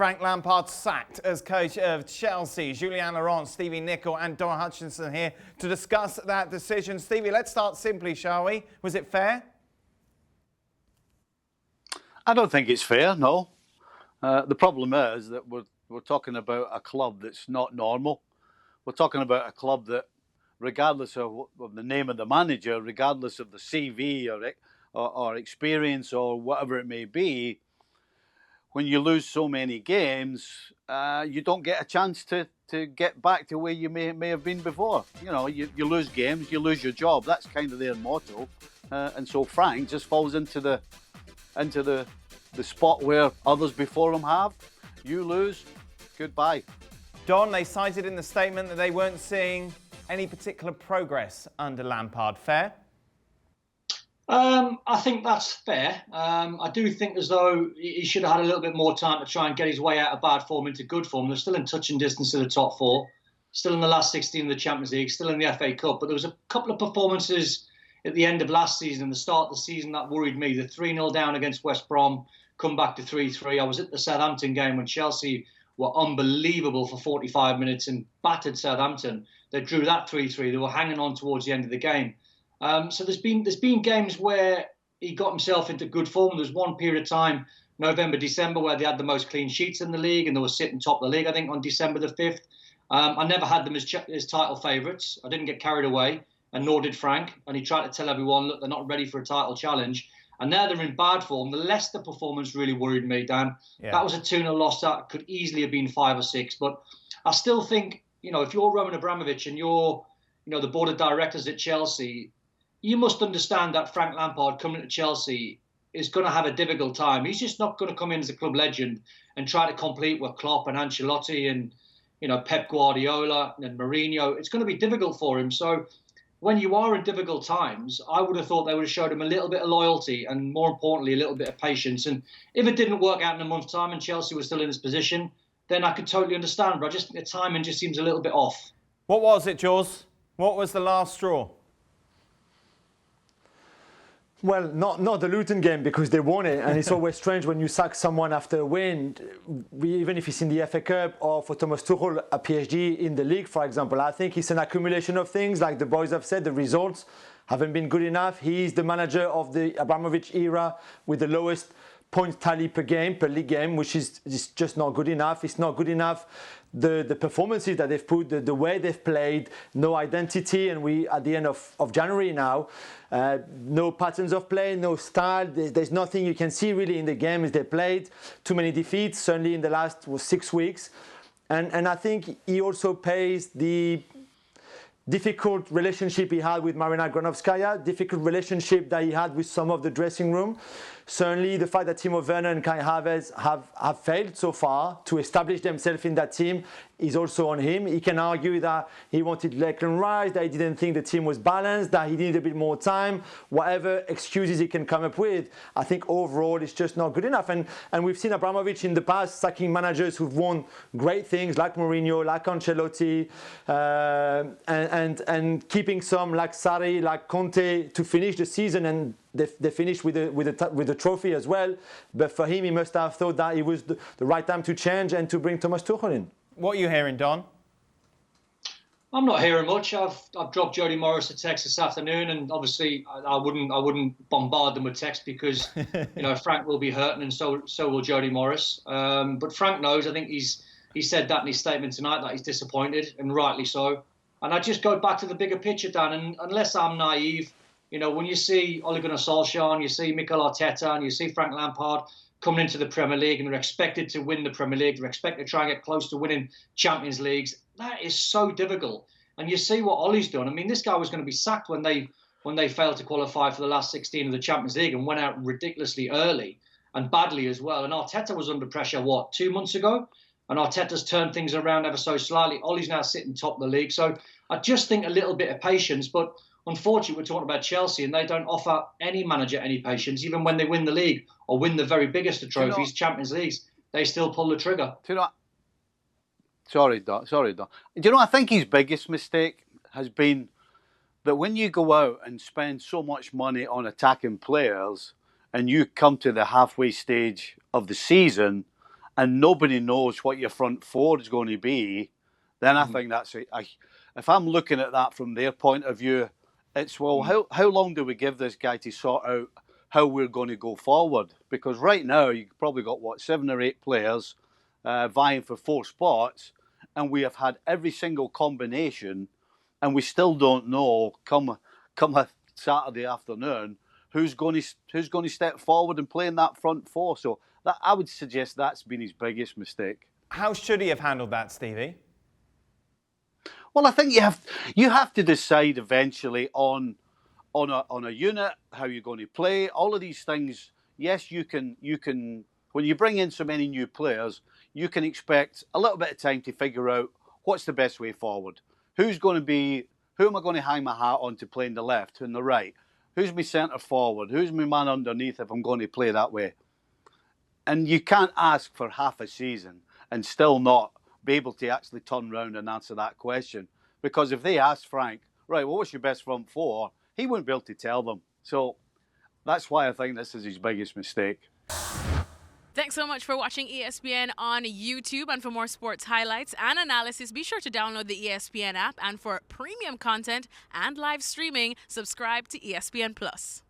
Frank Lampard sacked as coach of Chelsea. Julien, Stevie Nicol and Don Hutchison here to discuss that decision. Stevie, let's start simply, shall we? Was it fair? I don't think it's fair, no. The problem is that we're talking about a club that's not normal. We're talking about a club that, regardless of the name of the manager, regardless of the CV or experience or whatever it may be, when you lose so many games, you don't get a chance to get back to where you may have been before. You know, you lose games, you lose your job. That's kind of their motto. And so Frank just falls into the spot where others before him have. You lose, goodbye. Don, they cited in the statement that they weren't seeing any particular progress under Lampard. Fair? I think that's fair. I do think as though he should have had a little bit more time to try and get his way out of bad form into good form. They're still in touching distance of the top four, still in the last 16 of the Champions League, still in the FA Cup. But there was a couple of performances at the end of last season and the start of the season that worried me. The 3-0 down against West Brom, come back to 3-3. I was at the Southampton game when Chelsea were unbelievable for 45 minutes and battered Southampton. They drew that 3-3. They were hanging on towards the end of the game. So there's been games where he got himself into good form. There was one period of time, November, December, where they had the most clean sheets in the league and they were sitting top of the league, I think, on December the 5th. I never had them as title favourites. I didn't get carried away, and nor did Frank. And he tried to tell everyone, look, they're not ready for a title challenge. And now they're in bad form. The Leicester performance really worried me, Dan. Yeah. That was a 2-0 loss that could easily have been 5 or 6. But I still think, you know, if you're Roman Abramovich and you're, you know, the board of directors at Chelsea, you must understand that Frank Lampard coming to Chelsea is going to have a difficult time. He's just not going to come in as a club legend and try to compete with Klopp and Ancelotti and, you know, Pep Guardiola and Mourinho. It's going to be difficult for him. So when you are in difficult times, I would have thought they would have showed him a little bit of loyalty and, more importantly, a little bit of patience. And if it didn't work out in a month's time and Chelsea was still in this position, then I could totally understand. But I just think the timing just seems a little bit off. What was it, Jaws? What was the last straw? Well, not the Luton game because they won it, and it's always strange when you sack someone after a win, even if it's in the FA Cup or for Thomas Tuchel at PSG in the league, for example. I think it's an accumulation of things, like the boys have said, the results haven't been good enough. He's the manager of the Abramovich era with the lowest points tally per league game, which is just not good enough. It's not good enough. The performances that they've put, the way they've played, no identity, and we at the end of January now, no patterns of play, no style. There's nothing you can see really in the game as they played. Too many defeats, certainly in the last 6 weeks, and I think he also pays the difficult relationship he had with Marina Granovskaya, difficult relationship that he had with some of the dressing room. Certainly the fact that Timo Werner and Kai Havertz have failed so far to establish themselves in that team is also on him. He can argue that he wanted Declan Rice, that he didn't think the team was balanced, that he needed a bit more time, whatever excuses he can come up with. I think overall it's just not good enough. And we've seen Abramovich in the past sacking managers who've won great things like Mourinho, like Ancelotti, and keeping some like Sarri, like Conte to finish the season, and they finished with the trophy as well. But for him, he must have thought that it was the right time to change and to bring Thomas Tuchel in. What are you hearing, Don? I'm not hearing much. I've dropped Jody Morris a text this afternoon, and obviously I wouldn't bombard them with text because you know Frank will be hurting, and so will Jody Morris. But Frank knows. I think he said that in his statement tonight that he's disappointed, and rightly so. And I just go back to the bigger picture, Dan. And unless I'm naive, you know, when you see Ole Gunnar Solskjaer and you see Mikel Arteta and you see Frank Lampard coming into the Premier League and they're expected to win the Premier League, they're expected to try and get close to winning Champions Leagues, that is so difficult. And you see what Ole's done. I mean, this guy was going to be sacked when they failed to qualify for the last 16 of the Champions League and went out ridiculously early and badly as well. And Arteta was under pressure, 2 months ago? And Arteta's turned things around ever so slightly. Ole's now sitting top of the league. So I just think a little bit of patience. But unfortunately, we're talking about Chelsea, and they don't offer any manager any patience. Even when they win the league or win the very biggest of trophies, Champions Leagues, they still pull the trigger. Do you know? Sorry, Don. Do you know? I think his biggest mistake has been that when you go out and spend so much money on attacking players, and you come to the halfway stage of the season, and nobody knows what your front four is going to be, then I think that's it. If I'm looking at that from their point of view, it's, well, how long do we give this guy to sort out how we're going to go forward? Because right now, you've probably got, 7 or 8 players vying for 4 spots, and we have had every single combination, and we still don't know, come a Saturday afternoon, who's going to step forward and play in that front four. So that, I would suggest that's been his biggest mistake. How should he have handled that, Stevie? Well, I think you have to decide eventually on a unit, how you're going to play, all of these things. Yes, you can when you bring in so many new players, you can expect a little bit of time to figure out what's the best way forward. Who am I going to hang my hat on to play in the left and the right? Who's my centre forward? Who's my man underneath if I'm going to play that way? And you can't ask for half a season and still not be able to actually turn around and answer that question. Because if they ask Frank, right, well, what's your best front four? He wouldn't be able to tell them. So that's why I think this is his biggest mistake. Thanks so much for watching ESPN on YouTube. And for more sports highlights and analysis, be sure to download the ESPN app. And for premium content and live streaming, subscribe to ESPN Plus.